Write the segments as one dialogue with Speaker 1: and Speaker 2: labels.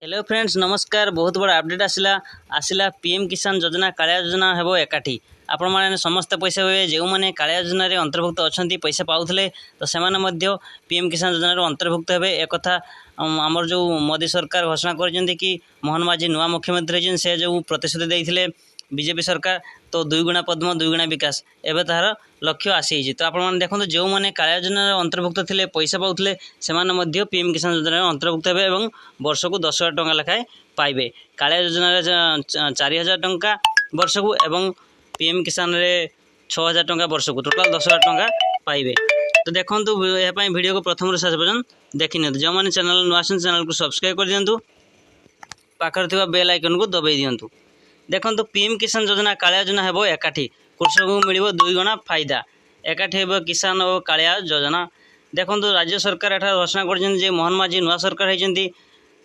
Speaker 1: Hello friends नमस्कार। बहुत बड़ा अपडेट आसिला आसिला पीएम किसान योजना कालिया योजना हेबो एकाठी आपण माने समस्त पैसा हुए जो मैंने कालिया योजना रे अंतर्भुक्त अच्छा पैसा पाउथले तो सेमाने मध्य पीएम किसान योजना रे अंतर्भुक्त हेबे एक कथा आमर जो मोदी सरकार घोषणा कर कि मोहन माझी नुआ मुख्यमंत्री से जो प्रतिश्रुति देइथिले बीजेपी सरकार तो दुई गुणा पद्म दुई गुणा विकास एवं तार लक्ष्य आसी तो आपण देखो जो मैंने कालिया योजना अंतर्भुक्त थे पैसा पाउथले सेमाने मध्य पीएम किसान योजना अंतर्भुक्त हेबे एवं वर्ष को 10,000 टंका लेखाएं पाइबे। कालिया योजना 4,000 टंका वर्ष को एवं पीएम किसान रे 6,000 टंका वर्ष को टोटाल 10,000 टंका पाइबे। तो देखो यह वीडियो को प्रथम शेष पर्यंत देखी नि जो मैंने चैनल नुआ चैनल को सब्सक्राइब कर दिंतु पाखर थी बेल आइकन को दबाई दिंतु। देखो पीएम किसान योजना कालिया योजना हेबो एकाठी कृषक को मिल 2 गुणा फायदा एकाठी हेबो किसान और कालिया योजना। देखो राज्य सरकार एठार घोषणा कर मोहन माझी नुआ सरकार होती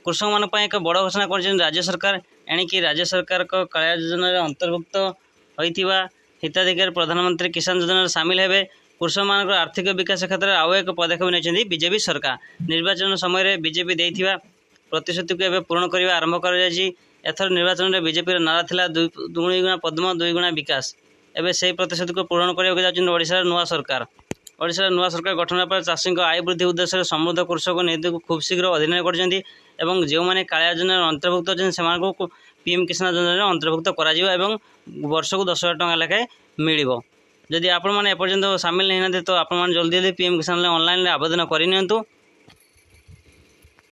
Speaker 1: कृषक मान एक बड़ घोषणा कर राज्य सरकार एणिकी राज्य सरकार को कालिया योजना अंतर्भुक्त होता हिताधिकारी प्रधानमंत्री किसान योजना सामिल हेबे। कृषक मान आर्थिक विकास क्षेत्र में आउ एक पदक्षेप नहीं बीजेपी सरकार निर्वाचन समय बीजेपी देथिबा प्रतिश्रुति को पूर्ण करने आरंभ कर एथर निर्वाचन में बीजेपी नारा था 2 गुणा पद्म 2 गुणा विकास एवं से प्रतिश्रुति को पूर्ण करने जाशार नुआ सरकार ओडिशा नुआ सरकार गठन पर चाषी आय वृद्धि उद्देश्य समृद्ध कृषक नीति को खूब शीघ्र अधीन कर जो मैंने कालिया योजना अंतर्भुक्त अच्छे से पीएम किसान योजना अंतर्भुक्त कर वर्ष को 10,000 टंका लेखाएं मिल। जदि आपण मैंने एपर्यंत सामिल नहीं तो आपण जल्दी जल्दी पीएम किसान ऑनलाइन आवेदन करनी।